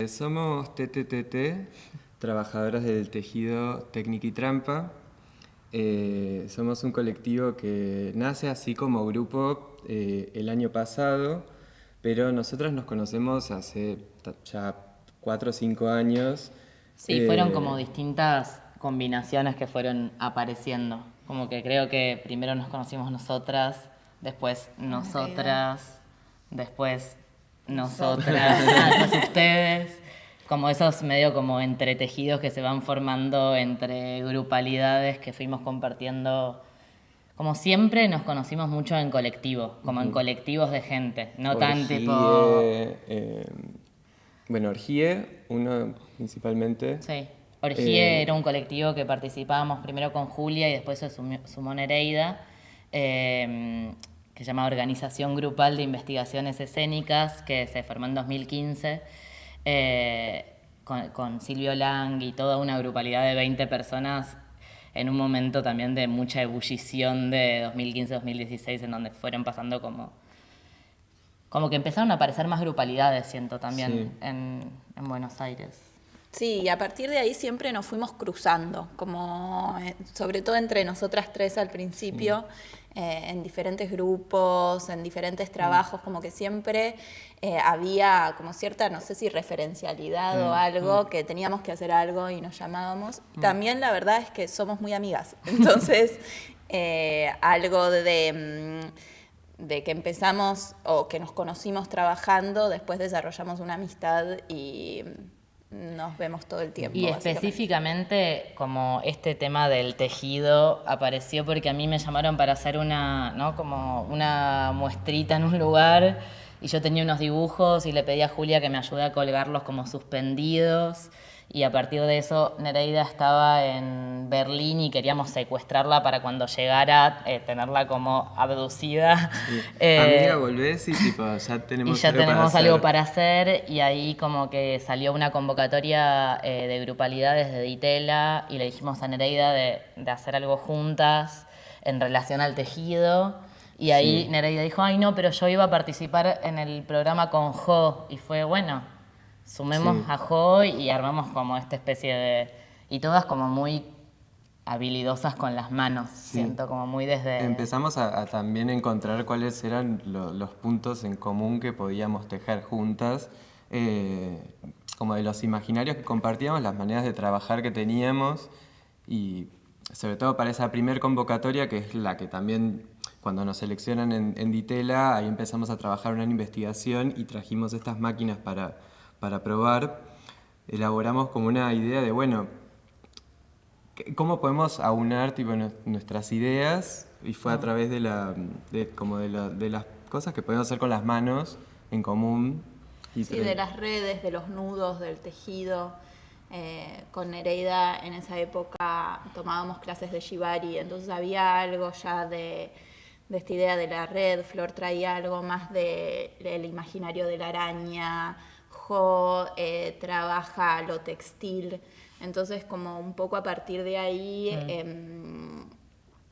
Somos TTTT, trabajadoras del tejido Técnica y Trampa. Somos un colectivo que nace así como grupo el año pasado, pero nosotras nos conocemos hace ya 4 o 5 años. Sí, fueron como distintas combinaciones que fueron apareciendo. Como que creo que primero nos conocimos nosotras, después nosotras, después nosotras, después ustedes. Como esos medio como entretejidos que se van formando entre grupalidades que fuimos compartiendo. Como siempre nos conocimos mucho en colectivo, como en colectivos de gente, no tan tipo... Bueno, Orgie, uno principalmente. Sí, Orgie era un colectivo que participábamos primero con Julia y después se sumó Nereida, que se llama Organización Grupal de Investigaciones Escénicas, que se formó en 2015, con Silvio Lang y toda una grupalidad de 20 personas en un momento también de mucha ebullición de 2015-2016, en donde fueron pasando como que empezaron a aparecer más grupalidades, siento también, Sí. en Buenos Aires. Sí, y a partir de ahí siempre nos fuimos cruzando, como sobre todo entre nosotras tres al principio, en diferentes grupos, en diferentes trabajos, como que siempre había como cierta, no sé si referencialidad o algo, que teníamos que hacer algo y nos llamábamos. También la verdad es que somos muy amigas, entonces algo de que empezamos o que nos conocimos trabajando, después desarrollamos una amistad y nos vemos todo el tiempo. Y específicamente como este tema del tejido apareció porque a mí me llamaron para hacer como una muestrita en un lugar y yo tenía unos dibujos y le pedí a Julia que me ayude a colgarlos como suspendidos. Y a partir de eso, Nereida estaba en Berlín y queríamos secuestrarla para cuando llegara, tenerla como abducida. Sí. Amiga, volvés y tipo, ya tenemos Y ya algo tenemos para algo hacer. para hacer, y ahí como que salió una convocatoria de grupalidades de Ditela y le dijimos a Nereida de hacer algo juntas en relación al tejido. Y ahí Sí. Nereida dijo, ay no, pero yo iba a participar en el programa con Jo. Y fue, bueno, sumemos Sí. a Jo y armamos como esta especie de... Y todas como muy habilidosas con las manos, siento como muy desde... Empezamos a también encontrar cuáles eran los puntos en común que podíamos tejer juntas, como de los imaginarios que compartíamos, las maneras de trabajar que teníamos y sobre todo para esa primer convocatoria que es la que también cuando nos seleccionan en Ditela, ahí empezamos a trabajar una investigación y trajimos estas máquinas para probar. Elaboramos como una idea de, bueno, ¿cómo podemos aunar tipo, nuestras ideas? Y fue a través de las cosas que podemos hacer con las manos en común. Sí, de las redes, de los nudos, del tejido. Con Nereida en esa época tomábamos clases de Shibari, entonces había algo ya de esta idea de la red. Flor traía algo más del imaginario de la araña. Jo trabaja lo textil. Entonces, como un poco a partir de ahí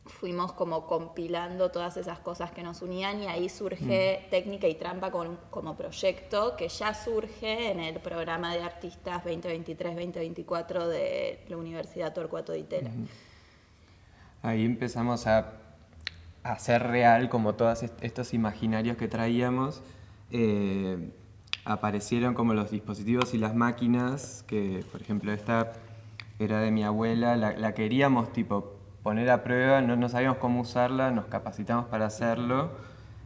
fuimos como compilando todas esas cosas que nos unían y ahí surge Técnica y Trampa como proyecto que ya surge en el programa de artistas 2023-2024 de la Universidad Torcuato Di Tella. Ahí empezamos a hacer real como todos estos imaginarios que traíamos. Aparecieron como los dispositivos y las máquinas, que por ejemplo esta era de mi abuela, la queríamos tipo poner a prueba, no sabíamos cómo usarla, nos capacitamos para hacerlo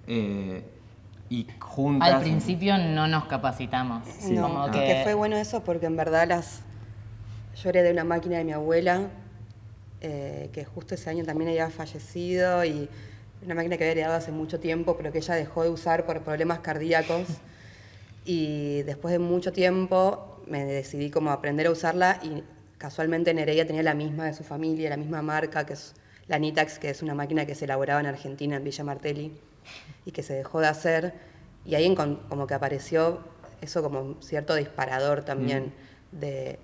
y juntas... Al principio no nos capacitamos. Sí. No, Como que fue bueno eso porque en verdad yo heredé una máquina de mi abuela, que justo ese año también había fallecido, y una máquina que había heredado hace mucho tiempo, pero que ella dejó de usar por problemas cardíacos. Y después de mucho tiempo me decidí como a aprender a usarla y casualmente Nereida tenía la misma de su familia, la misma marca, que es la Nitax, que es una máquina que se elaboraba en Argentina, en Villa Martelli, y que se dejó de hacer. Y ahí como que apareció eso como cierto disparador también de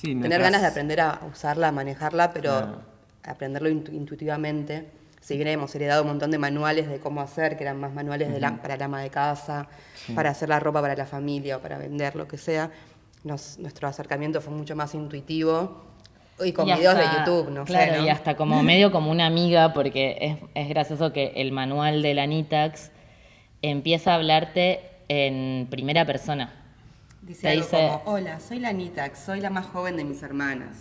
tener ganas de aprender a usarla, a manejarla, pero aprenderlo intuitivamente. Si bien hemos heredado un montón de manuales de cómo hacer, que eran más manuales para el ama de casa, para hacer la ropa para la familia o para vender, lo que sea, nuestro acercamiento fue mucho más intuitivo y con Y videos de hasta- YouTube, no claro, sé, ¿no? y hasta como medio como una amiga, porque es gracioso que el manual de la Nitax empieza a hablarte en primera persona. Dice Te algo dice- como, hola, soy la Nitax, soy la más joven de mis hermanas.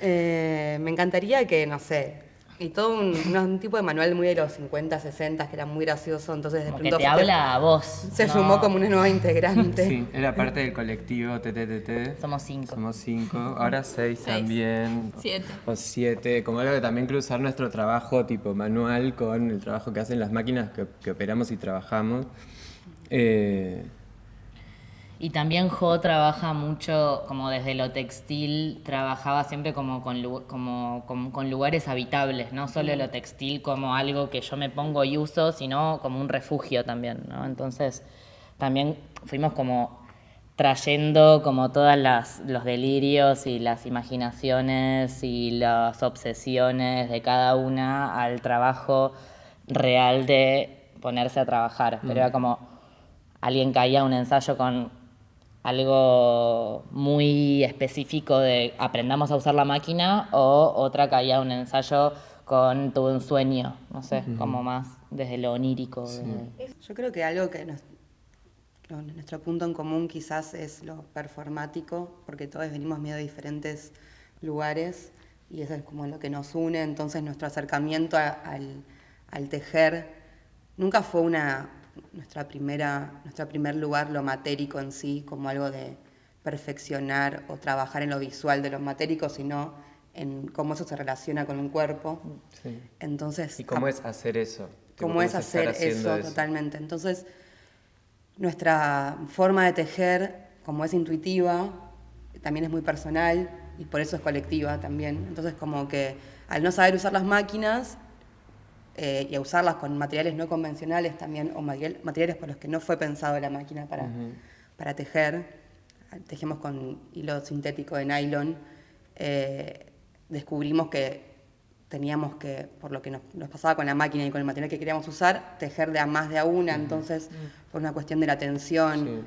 Me encantaría que, no sé, y todo un tipo de manual muy de los 50, 60, que era muy gracioso, entonces de Como que pronto te habla a vos. se ¿no? sumó como una nueva integrante. Sí, era parte del colectivo TTTT. Somos 5. Somos 5, ahora 6 también. 7. O 7, como algo que también cruzar nuestro trabajo tipo manual con el trabajo que hacen las máquinas que operamos y trabajamos. Y también Jo trabaja mucho, como desde lo textil, trabajaba siempre como con lugares habitables, no solo lo textil como algo que yo me pongo y uso, sino como un refugio también, ¿no? Entonces también fuimos como trayendo como los delirios y las imaginaciones y las obsesiones de cada una al trabajo real de ponerse a trabajar. Pero era como alguien caía a un ensayo con algo muy específico de aprendamos a usar la máquina, o otra caía a un ensayo con todo un sueño, no sé, como más desde lo onírico. Yo creo que algo que nuestro punto en común quizás es lo performático, porque todos venimos medio de diferentes lugares y eso es como lo que nos une, entonces nuestro acercamiento al tejer nunca fue nuestro primer lugar lo matérico en sí, como algo de perfeccionar o trabajar en lo visual de lo matérico, sino en cómo eso se relaciona con un cuerpo. Sí. Entonces, ¿Y cómo es hacer eso? Tipo, cómo es estar hacer haciendo eso totalmente. Entonces, nuestra forma de tejer, como es intuitiva, también es muy personal y por eso es colectiva también. Entonces, como que al no saber usar las máquinas y a usarlas con materiales no convencionales también, o materiales por los que no fue pensado la máquina para tejer, tejemos con hilo sintético de nylon, descubrimos que teníamos que, por lo que nos pasaba con la máquina y con el material que queríamos usar, tejer de a más de a una, entonces por una cuestión de la tensión.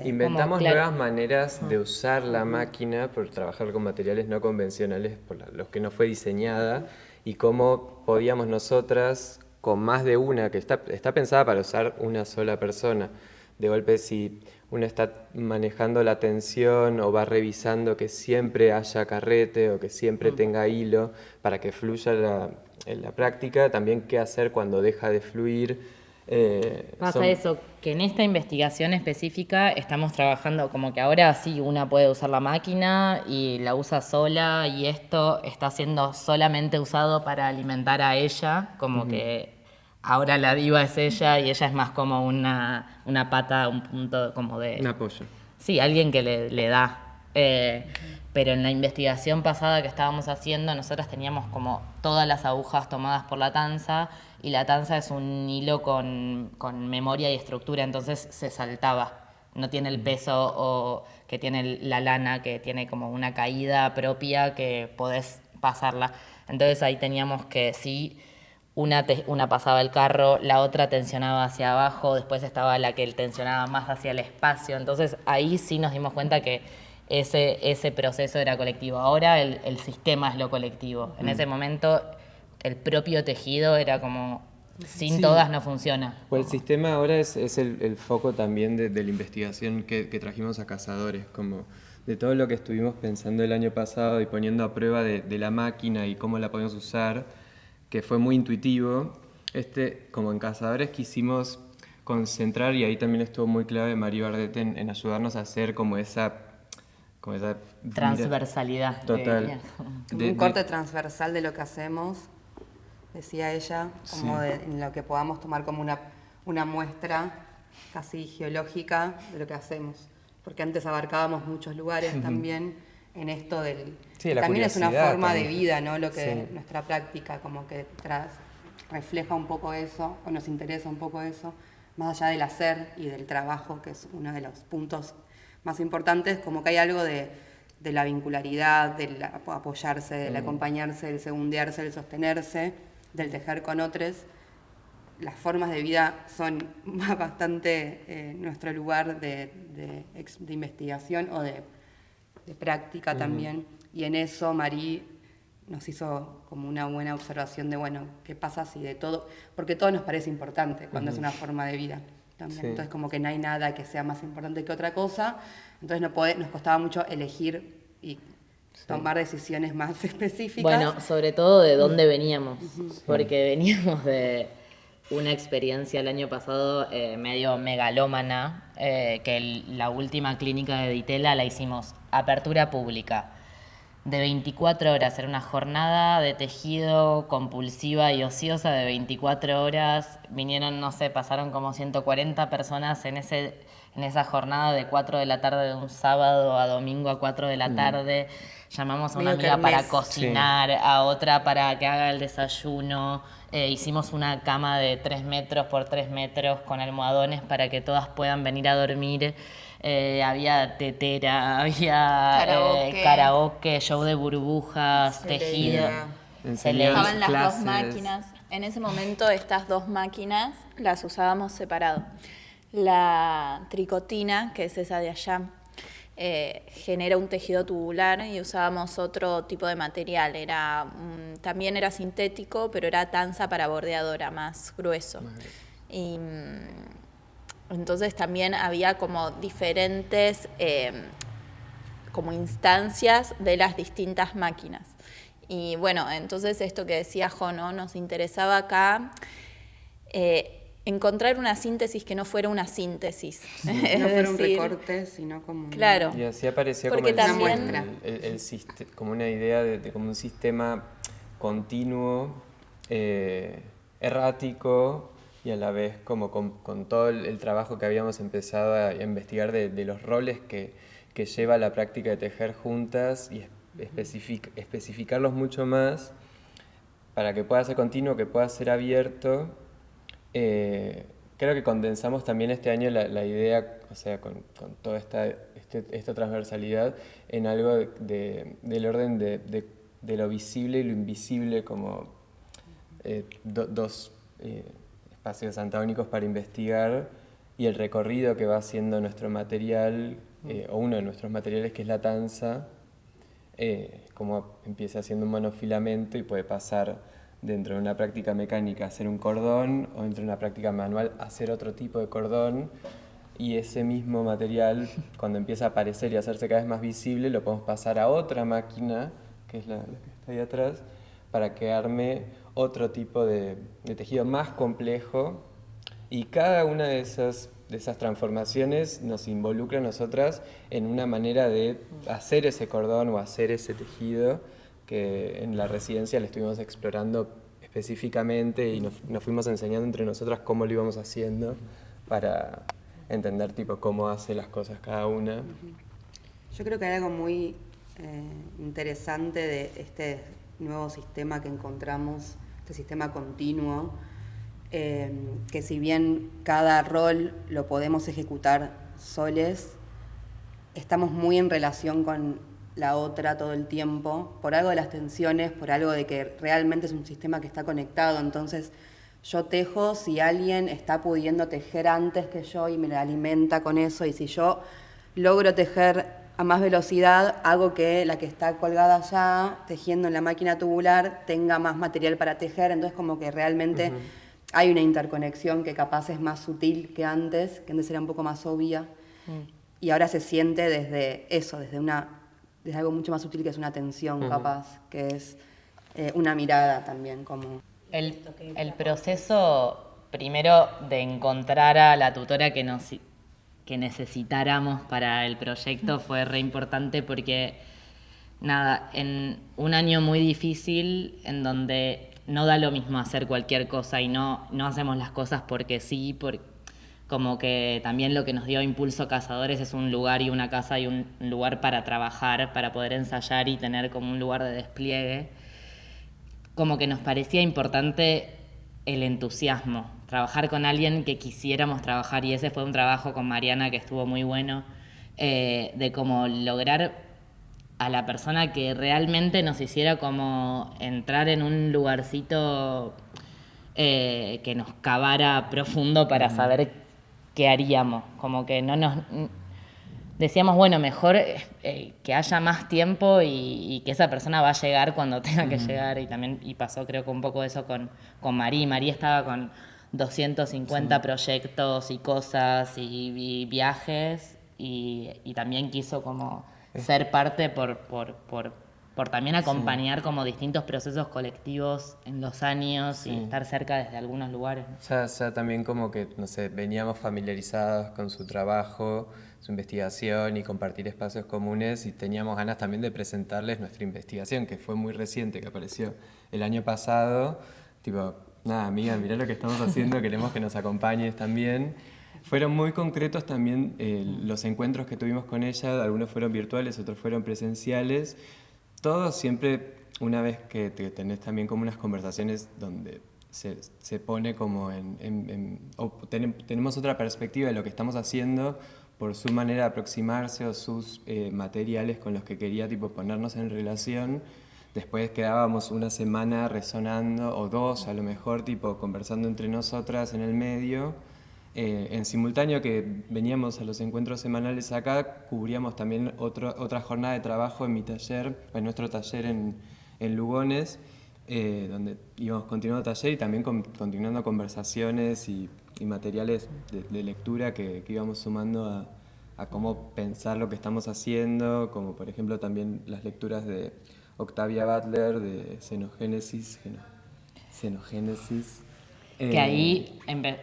Inventamos claro. nuevas maneras de usar la máquina por trabajar con materiales no convencionales por los que no fue diseñada, y cómo podíamos nosotras, con más de una, que está pensada para usar una sola persona. De golpe, si uno está manejando la tensión o va revisando que siempre haya carrete o que siempre tenga hilo para que fluya en la práctica, también qué hacer cuando deja de fluir. Pasa eso, que en esta investigación específica estamos trabajando como que ahora sí una puede usar la máquina y la usa sola, y esto está siendo solamente usado para alimentar a ella, como que ahora la diva es ella y ella es más como una pata, un punto como de... Un apoyo. Sí, alguien que le da. Pero en la investigación pasada que estábamos haciendo, nosotras teníamos como todas las agujas tomadas por la tanza, y la tanza es un hilo con memoria y estructura, entonces se saltaba. No tiene el peso o que tiene la lana, que tiene como una caída propia que podés pasarla. Entonces ahí teníamos que sí, una pasaba el carro, la otra tensionaba hacia abajo, después estaba la que tensionaba más hacia el espacio. Entonces ahí sí nos dimos cuenta que ese proceso era colectivo. Ahora el sistema es lo colectivo. En ese momento el propio tejido era como, sin Sí. todas no funciona. Pues el sistema ahora es el foco también de la investigación que trajimos a Cazadores, como de todo lo que estuvimos pensando el año pasado y poniendo a prueba de la máquina y cómo la podemos usar, que fue muy intuitivo. Como en Cazadores quisimos concentrar, y ahí también estuvo muy clave Mario Ardete en ayudarnos a hacer como esa Transversalidad. Total. Un corte transversal de lo que hacemos, decía ella, como Sí. en lo que podamos tomar como una muestra casi geológica de lo que hacemos. Porque antes abarcábamos muchos lugares también en esto del... Sí, la también es una curiosidad forma de también. vida, ¿no? Lo que Sí. nuestra práctica como que refleja un poco eso, o nos interesa un poco eso, más allá del hacer y del trabajo, que es uno de los puntos más importantes, como que hay algo de la vincularidad, del apoyarse, del acompañarse, del segundearse, del sostenerse, del tejer con otros, las formas de vida son bastante nuestro lugar de investigación o de práctica también. Y en eso Marí nos hizo como una buena observación de, bueno, ¿qué pasa si de todo? Porque todo nos parece importante cuando es una forma de vida también. Sí. Entonces como que no hay nada que sea más importante que otra cosa. Entonces nos costaba mucho elegir y tomar decisiones más específicas. Bueno, sobre todo de dónde veníamos, porque veníamos de una experiencia el año pasado medio megalómana, que la última clínica de Ditela la hicimos apertura pública de 24 horas, era una jornada de tejido compulsiva y ociosa de 24 horas, vinieron, no sé, pasaron como 140 personas en esa jornada de 4 de la tarde de un sábado a domingo a 4 de la tarde. Llamamos a una Medio amiga para kermés. cocinar, a otra para que haga el desayuno. Hicimos una cama de 3 metros por 3 metros con almohadones para que todas puedan venir a dormir. Había tetera, había karaoke, show de burbujas, tejido. Enseñanzas, Estaban las clases. dos máquinas. En ese momento estas dos máquinas las usábamos separado. La tricotina, que es esa de allá, genera un tejido tubular y usábamos otro tipo de material. También era sintético, pero era tanza para bordeadora, más grueso. Y entonces también había como diferentes como instancias de las distintas máquinas. Y bueno, entonces esto que decía Jo, ¿no? Nos interesaba acá encontrar una síntesis que no fuera una síntesis. No fuera un recorte, sino como... Claro. Y así apareció Porque como, también- como una idea de como un sistema continuo, errático, y a la vez como con todo el trabajo que habíamos empezado a investigar de los roles que lleva la práctica de tejer juntas y especificarlos mucho más para que pueda ser continuo, que pueda ser abierto. Creo que condensamos también este año la idea, o sea, con toda esta transversalidad, en algo del orden de lo visible y lo invisible, como dos espacios antagónicos para investigar, y el recorrido que va haciendo nuestro material, o uno de nuestros materiales, que es la tanza, como empieza haciendo un monofilamento y puede pasar dentro de una práctica mecánica a hacer un cordón, o dentro de una práctica manual a hacer otro tipo de cordón, y ese mismo material, cuando empieza a aparecer y a hacerse cada vez más visible, lo podemos pasar a otra máquina, que es la que está ahí atrás, para que arme otro tipo de tejido más complejo, y cada una de esas transformaciones nos involucra a nosotras en una manera de hacer ese cordón o hacer ese tejido, que en la residencia lo estuvimos explorando específicamente y nos fuimos enseñando entre nosotras cómo lo íbamos haciendo para entender tipo cómo hace las cosas cada una. Yo creo que hay algo muy interesante de este nuevo sistema que encontramos, este sistema continuo, que si bien cada rol lo podemos ejecutar soles, estamos muy en relación con la otra todo el tiempo, por algo de las tensiones, por algo de que realmente es un sistema que está conectado. Entonces yo tejo si alguien está pudiendo tejer antes que yo y me la alimenta con eso, y si yo logro tejer a más velocidad, hago que la que está colgada allá, tejiendo en la máquina tubular, tenga más material para tejer. Entonces como que realmente hay una interconexión que capaz es más sutil que antes era un poco más obvia, y ahora se siente desde eso, desde algo mucho más sutil, que es una tensión capaz, que es una mirada también como... El proceso, primero, de encontrar a la tutora que necesitáramos para el proyecto fue re importante, porque, nada, en un año muy difícil, en donde no da lo mismo hacer cualquier cosa y no hacemos las cosas porque sí, como que también lo que nos dio Impulso Cazadores es un lugar y una casa y un lugar para trabajar, para poder ensayar y tener como un lugar de despliegue. Como que nos parecía importante el entusiasmo, trabajar con alguien que quisiéramos trabajar, y ese fue un trabajo con Mariana que estuvo muy bueno, de como lograr a la persona que realmente nos hiciera como entrar en un lugarcito que nos cavara profundo para saber qué haríamos. Como que no nos... Decíamos, bueno, mejor que haya más tiempo y que esa persona va a llegar cuando tenga que llegar. Y pasó creo que un poco eso con Marí. Marí estaba con 250 proyectos y cosas y viajes y también quiso como ser parte por también acompañar como distintos procesos colectivos en los años y estar cerca desde algunos lugares. Ya también como que, no sé, veníamos familiarizados con su trabajo, su investigación y compartir espacios comunes y teníamos ganas también de presentarles nuestra investigación, que fue muy reciente, que apareció el año pasado. Tipo, nada, amiga, mirá lo que estamos haciendo, queremos que nos acompañes también. Fueron muy concretos también los encuentros que tuvimos con ella, algunos fueron virtuales, otros fueron presenciales. Todos siempre, una vez que tenés también como unas conversaciones donde se pone como tenemos otra perspectiva de lo que estamos haciendo por su manera de aproximarse o sus materiales con los que quería tipo ponernos en relación. Después quedábamos una semana resonando, o dos a lo mejor, tipo conversando entre nosotras en el medio. En simultáneo que veníamos a los encuentros semanales acá, cubríamos también otra jornada de trabajo en mi taller, en nuestro taller en Lugones, donde íbamos continuando taller y también continuando conversaciones y materiales de lectura que íbamos sumando a cómo pensar lo que estamos haciendo, como por ejemplo también las lecturas de Octavia Butler, de Xenogénesis. Que ahí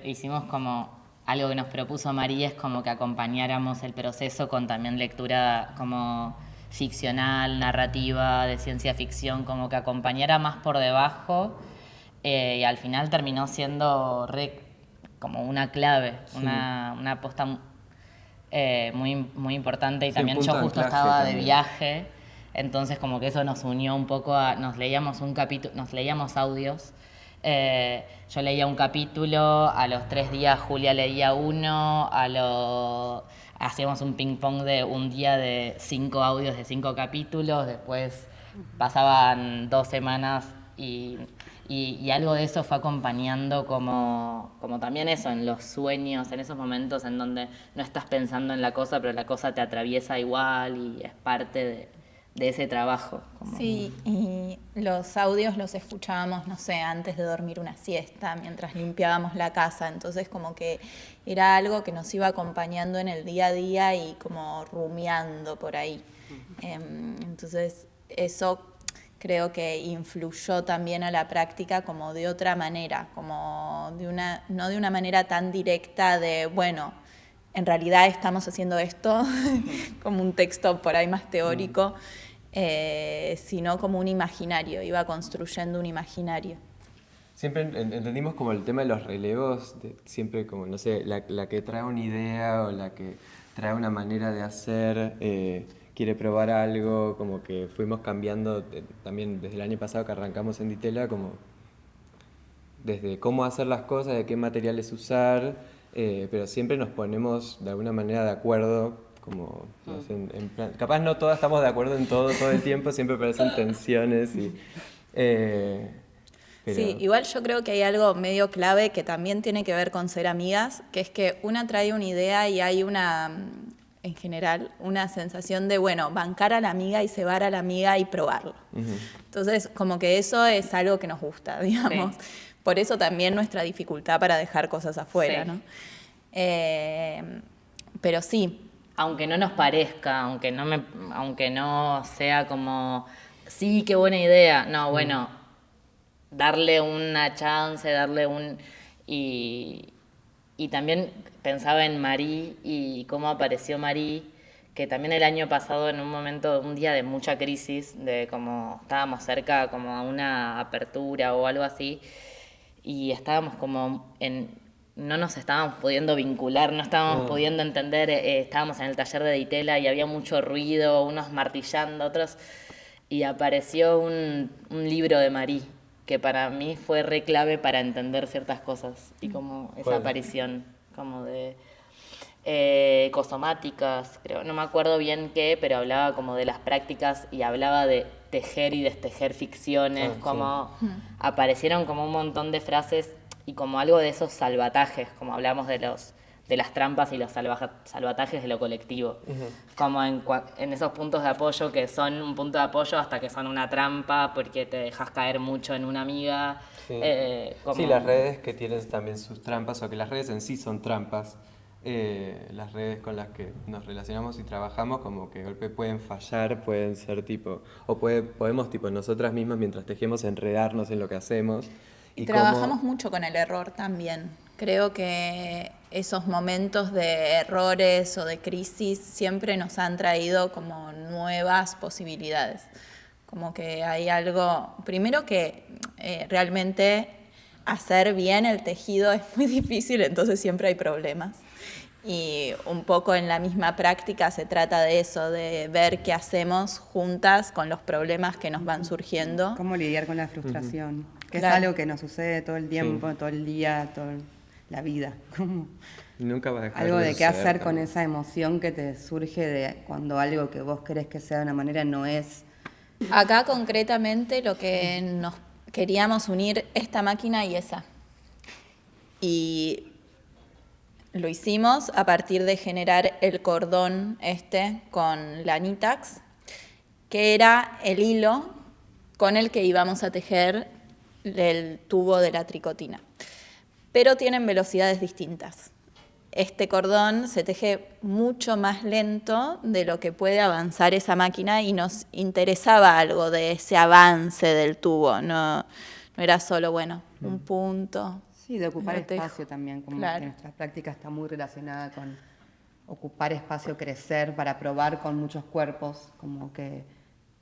hicimos como algo que nos propuso María, es como que acompañáramos el proceso con también lectura como ficcional, narrativa, de ciencia ficción, como que acompañara más por debajo y al final terminó siendo como una clave, una aposta muy importante y también yo justo estaba también de viaje, entonces como que eso nos unió un poco nos leíamos audios. Yo leía un capítulo, a los 3 días Julia leía uno, hacíamos un ping pong de un día de 5 audios de 5 capítulos, después pasaban 2 semanas y algo de eso fue acompañando como también eso, en los sueños, en esos momentos en donde no estás pensando en la cosa, pero la cosa te atraviesa igual y es parte de ese trabajo. Sí, y los audios los escuchábamos, no sé, antes de dormir una siesta, mientras limpiábamos la casa, entonces como que era algo que nos iba acompañando en el día a día y como rumiando por ahí. Entonces eso creo que influyó también a la práctica como de otra manera, como no de una manera tan directa de, bueno, en realidad estamos haciendo esto, como un texto por ahí más teórico, sino como un imaginario, iba construyendo un imaginario. Siempre entendimos como el tema de los relevos, siempre como, no sé, la que trae una idea o la que trae una manera de hacer, quiere probar algo, como que fuimos cambiando también desde el año pasado que arrancamos en Ditela, como desde cómo hacer las cosas, de qué materiales usar, pero siempre nos ponemos de alguna manera de acuerdo, como no sé, en plan, capaz no todas estamos de acuerdo en todo el tiempo, siempre parecen tensiones pero... Sí, igual yo creo que hay algo medio clave que también tiene que ver con ser amigas, que es que una trae una idea y hay en general, una sensación de, bueno, bancar a la amiga y cebar a la amiga y probarlo. Uh-huh. Entonces, como que eso es algo que nos gusta, digamos. Sí. Por eso también nuestra dificultad para dejar cosas afuera, sí. ¿No? Pero sí. Aunque no nos parezca, aunque no sea como, sí, qué buena idea. No, bueno, darle una chance, y también pensaba en Marí y cómo apareció Marí, que también el año pasado en un día de mucha crisis, de como estábamos cerca como a una apertura o algo así, y estábamos como no nos estábamos pudiendo vincular, no estábamos pudiendo entender, estábamos en el taller de Ditela y había mucho ruido, unos martillando, otros, y apareció un libro de Marí, que para mí fue re clave para entender ciertas cosas, y como esa aparición como de ecosomáticas, creo, no me acuerdo bien qué, pero hablaba como de las prácticas y hablaba de tejer y destejer ficciones, como aparecieron como un montón de frases y como algo de esos salvatajes, como hablamos de las trampas y los salvatajes de lo colectivo. Como en esos puntos de apoyo que son un punto de apoyo hasta que son una trampa porque te dejas caer mucho en una amiga. Sí. Sí, las redes que tienen también sus trampas, o que las redes en sí son trampas. Las redes con las que nos relacionamos y trabajamos como que de golpe pueden fallar, pueden ser tipo, o podemos tipo nosotras mismas mientras tejemos enredarnos en lo que hacemos. Y trabajamos mucho con el error también. Creo que esos momentos de errores o de crisis siempre nos han traído como nuevas posibilidades. Como que hay algo, primero que realmente hacer bien el tejido es muy difícil, entonces siempre hay problemas. Y un poco en la misma práctica se trata de eso, de ver qué hacemos juntas con los problemas que nos van surgiendo. Cómo lidiar con la frustración, que Claro. es algo que nos sucede todo el tiempo, Sí. todo el día, toda la vida. Como Nunca va a dejar algo de qué suceder hacer con también. esa emoción que te surge de cuando algo que vos querés que sea de una manera no es. Acá concretamente lo que nos queríamos unir esta máquina y esa. Y lo hicimos a partir de generar el cordón con la Nitax, que era el hilo con el que íbamos a tejer el tubo de la tricotina. Pero tienen velocidades distintas. Este cordón se teje mucho más lento de lo que puede avanzar esa máquina y nos interesaba algo de ese avance del tubo. No era solo, un punto. Sí, de ocupar Lo tejo. espacio también, como Claro. que nuestra práctica está muy relacionada con ocupar espacio, crecer, para probar con muchos cuerpos, como que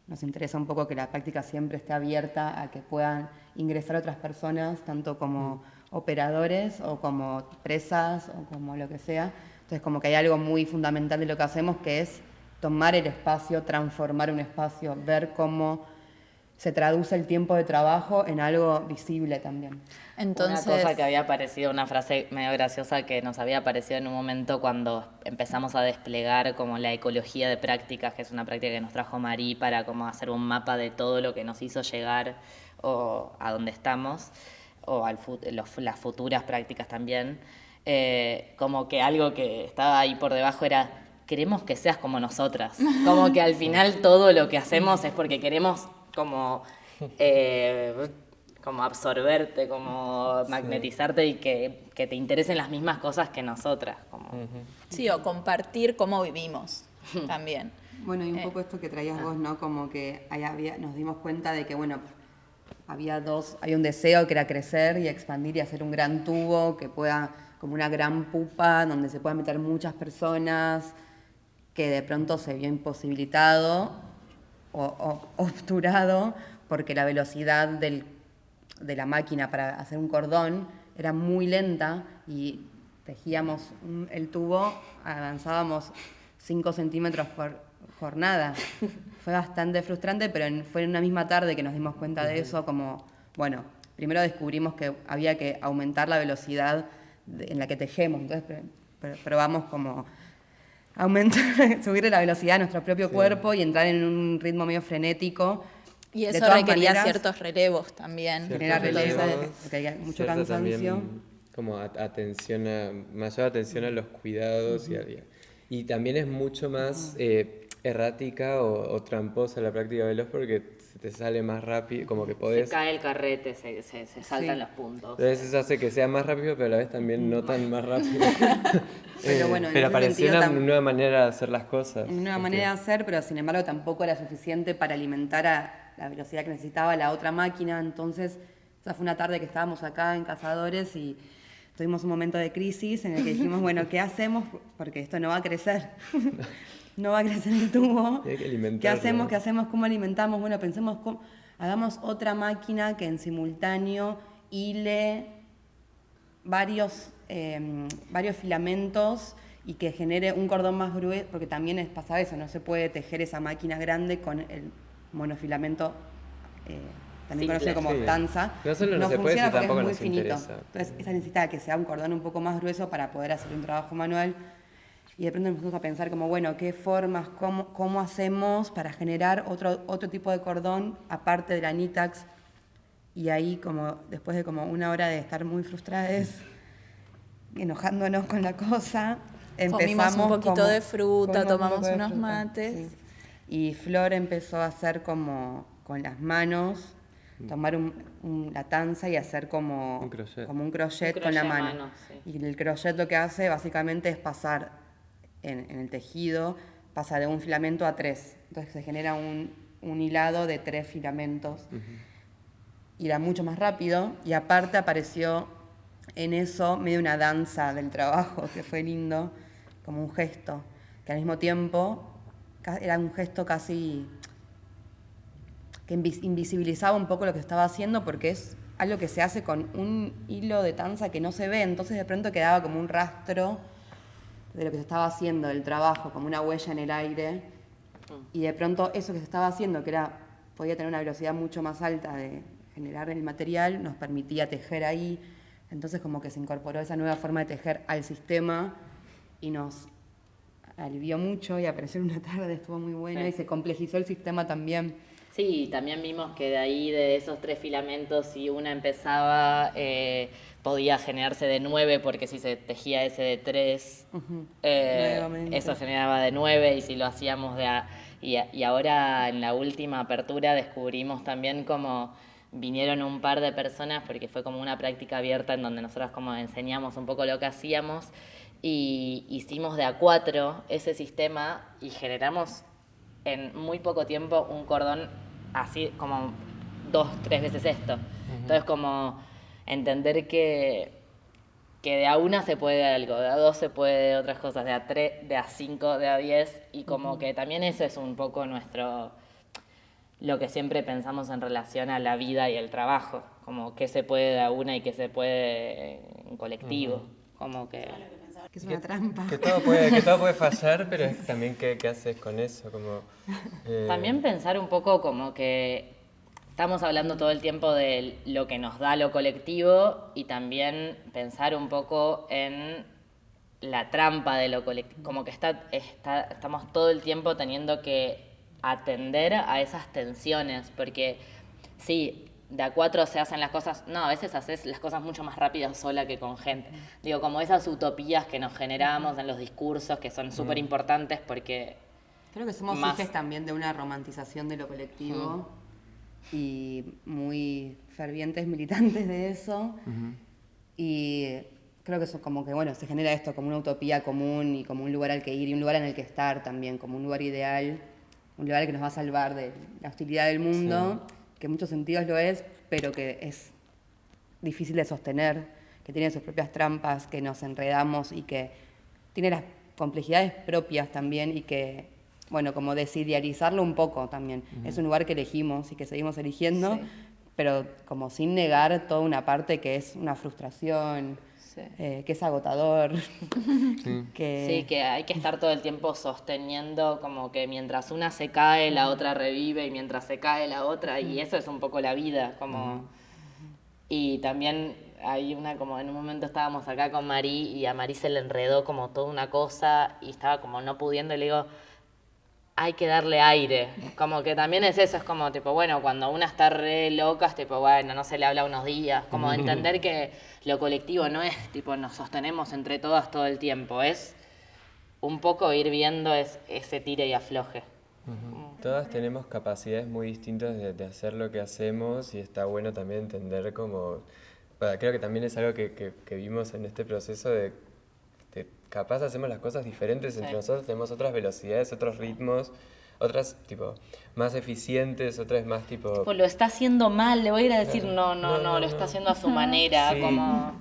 nos interesa un poco que la práctica siempre esté abierta a que puedan ingresar otras personas, tanto como operadores o como presas o como lo que sea. Entonces como que hay algo muy fundamental de lo que hacemos, que es tomar el espacio, transformar un espacio, ver cómo se traduce el tiempo de trabajo en algo visible también. Entonces, Una cosa que había aparecido, una frase medio graciosa que nos había aparecido en un momento cuando empezamos a desplegar como la ecología de prácticas, que es una práctica que nos trajo Marí para como hacer un mapa de todo lo que nos hizo llegar o a donde estamos, o las futuras prácticas también. Como que algo que estaba ahí por debajo era, queremos que seas como nosotras. Como que al final todo lo que hacemos es porque queremos como absorberte, como magnetizarte y que te interesen las mismas cosas que nosotras. sí, o compartir cómo vivimos también. Bueno, y un poco esto que traías vos, ¿no? Como que nos dimos cuenta de que, hay un deseo que era crecer y expandir y hacer un gran tubo que pueda, como una gran pupa, donde se puedan meter muchas personas, que de pronto se vio imposibilitado o obturado porque la velocidad de la máquina para hacer un cordón era muy lenta y tejíamos el tubo, avanzábamos 5 centímetros por jornada. Fue bastante frustrante, pero fue en una misma tarde que nos dimos cuenta de eso, primero descubrimos que había que aumentar la velocidad en la que tejemos, entonces probamos como subirle la velocidad a nuestro propio cuerpo y entrar en un ritmo medio frenético. Y De eso todas requería maneras, ciertos relevos también. generar Entonces, relevos, porque hay mucho Cierta cansancio. también como mayor atención a los cuidados y también es mucho más errática o tramposa la práctica veloz porque se te sale más rápido, como que Se podés... cae el carrete, se saltan Sí. los puntos. Entonces eso hace que sea más rápido, pero a la vez también no tan más rápido. Pero bueno, en pero ese pareció sentido una nueva manera de hacer las cosas. Una nueva manera de hacer, pero sin embargo tampoco era suficiente para alimentar a la velocidad que necesitaba la otra máquina. Entonces, esa fue una tarde que estábamos acá en Cazadores y tuvimos un momento de crisis en el que dijimos, ¿qué hacemos? Porque esto no va a crecer. No va a crecer el tubo. Y hay que alimentarlo. ¿Qué hacemos? ¿Cómo alimentamos? Pensemos hagamos otra máquina que en simultáneo hile varios filamentos y que genere un cordón más grueso, porque también pasa eso, no se puede tejer esa máquina grande con el monofilamento, también conocido como Sí. tanza. No solo no se puede, funciona sino porque es tampoco muy nos finito. interesa. Entonces, esa necesita que sea un cordón un poco más grueso para poder hacer un trabajo manual. Y de pronto empezamos a pensar como, qué formas, cómo hacemos para generar otro tipo de cordón, aparte de la Nitax, Y ahí, como después de como una hora de estar muy frustradas, enojándonos con la cosa, empezamos Comimos un poquito de fruta, comimos un tomamos poco de unos fruta, mates. sí. Y Flor empezó a hacer como con las manos, tomar la tanza y hacer como Un crochet. como un crochet Un con la crochet a mano. mano, sí. Y el crochet lo que hace básicamente es pasar en el tejido, pasa de un filamento a 3. Entonces se genera un hilado de 3 filamentos. Y era mucho más rápido. Y aparte apareció en eso medio una danza del trabajo, que fue lindo, como un gesto, que al mismo tiempo era un gesto casi que invisibilizaba un poco lo que estaba haciendo, porque es algo que se hace con un hilo de tanza que no se ve, entonces de pronto quedaba como un rastro de lo que se estaba haciendo, del trabajo, como una huella en el aire, y de pronto eso que se estaba haciendo, que podía tener una velocidad mucho más alta de generar el material, nos permitía tejer ahí, entonces como que se incorporó esa nueva forma de tejer al sistema y nos alivió mucho, y apareció en una tarde, estuvo muy bueno, Sí. y se complejizó el sistema también. Sí, también vimos que de ahí, de esos 3 filamentos, si una empezaba, podía generarse de 9, porque si se tejía ese de 3, Nuevamente. eso generaba de 9, y si lo hacíamos y ahora en la última apertura descubrimos también como vinieron un par de personas, porque fue como una práctica abierta en donde nosotros como enseñamos un poco lo que hacíamos, y hicimos de a 4 ese sistema y generamos en muy poco tiempo un cordón así como 2, 3 veces esto. Entonces como entender que de a una se puede algo, de a 2 se puede otras cosas, de a 3, de a 5, de a 10, y como que también eso es un poco lo que siempre pensamos en relación a la vida y el trabajo, como qué se puede de a una y qué se puede en colectivo, como que... Que es una trampa. Que todo puede fallar, pero es también qué haces con eso. Como, También pensar un poco como que estamos hablando todo el tiempo de lo que nos da lo colectivo, y también pensar un poco en la trampa de lo colectivo, como que estamos todo el tiempo teniendo que atender a esas tensiones, porque sí, de a 4 se hacen las cosas, no, a veces haces las cosas mucho más rápidas sola que con gente. Digo, como esas utopías que nos generamos en los discursos, que son súper importantes porque... Creo que somos más- hijos también de una romantización de lo colectivo y muy fervientes militantes de eso. Y creo que eso como que, bueno, se genera esto como una utopía común y como un lugar al que ir y un lugar en el que estar también, como un lugar ideal, un lugar que nos va a salvar de la hostilidad del mundo, que en muchos sentidos lo es, pero que es difícil de sostener, que tiene sus propias trampas, que nos enredamos y que tiene las complejidades propias también, y que, bueno, como desidealizarlo un poco también. Es un lugar que elegimos y que seguimos eligiendo, Sí. pero como sin negar toda una parte que es una frustración, Sí. que es agotador. Sí. Sí, que hay que estar todo el tiempo sosteniendo, como que mientras una se cae, la otra revive, y mientras se cae la otra, y eso es un poco la vida, como... Y también hay como en un momento estábamos acá con Mari, y a Mari se le enredó como toda una cosa, y estaba como no pudiendo, y le digo, hay que darle aire. Como que también es eso, es como tipo, bueno, cuando una está re loca, es tipo, bueno, no se le habla unos días. Como entender que lo colectivo no es tipo, nos sostenemos entre todas todo el tiempo, es un poco ir viendo ese tire y afloje. Todas tenemos capacidades muy distintas de hacer lo que hacemos, y está bueno también entender como... Bueno, creo que también es algo que vimos en este proceso de capaz hacemos las cosas diferentes entre nosotros, tenemos otras velocidades, otros ritmos, otras tipo más eficientes, otras más tipo... Pues lo está haciendo mal, le voy a ir a decir, no, lo está haciendo a su manera, Sí. como...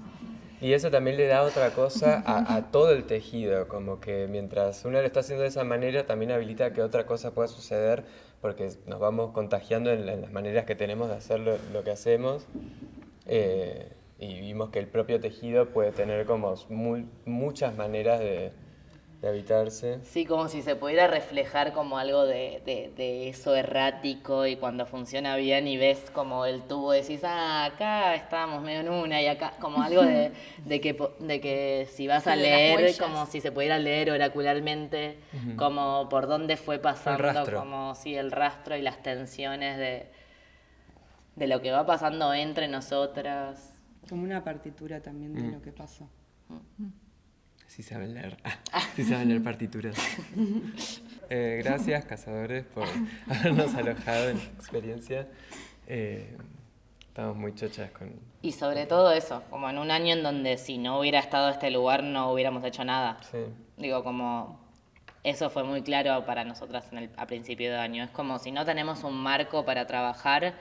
Y eso también le da otra cosa a todo el tejido, como que mientras uno lo está haciendo de esa manera, también habilita que otra cosa pueda suceder, porque nos vamos contagiando en las maneras que tenemos de hacer lo que hacemos. Y vimos que el propio tejido puede tener como muchas maneras de habitarse. Sí, como si se pudiera reflejar como algo de eso errático, y cuando funciona bien y ves como el tubo decís, acá estábamos medio en una, y acá como algo de que si vas a Sí, de las leer, huellas. como si se pudiera leer oracularmente, como por dónde fue pasando, rastro. como si el rastro y las tensiones de lo que va pasando entre nosotras. Como una partitura también de lo que pasó. Sí saben leer. Sí saben leer partituras. Gracias, cazadores, por habernos alojado en la experiencia. Estamos muy chochas con... Y sobre todo eso, como en un año en donde si no hubiera estado este lugar no hubiéramos hecho nada. Sí. Digo, como eso fue muy claro para nosotras a principio de año. Es como si no tenemos un marco para trabajar,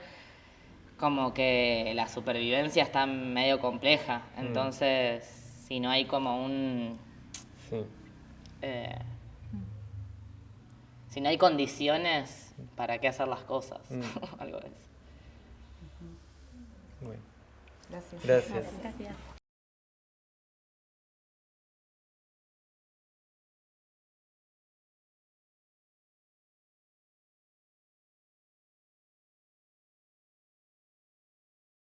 como que la supervivencia está medio compleja. Entonces, si no hay como un... Sí. Si no hay condiciones, ¿para qué hacer las cosas? Algo de eso. Bueno. Gracias. Gracias. Gracias.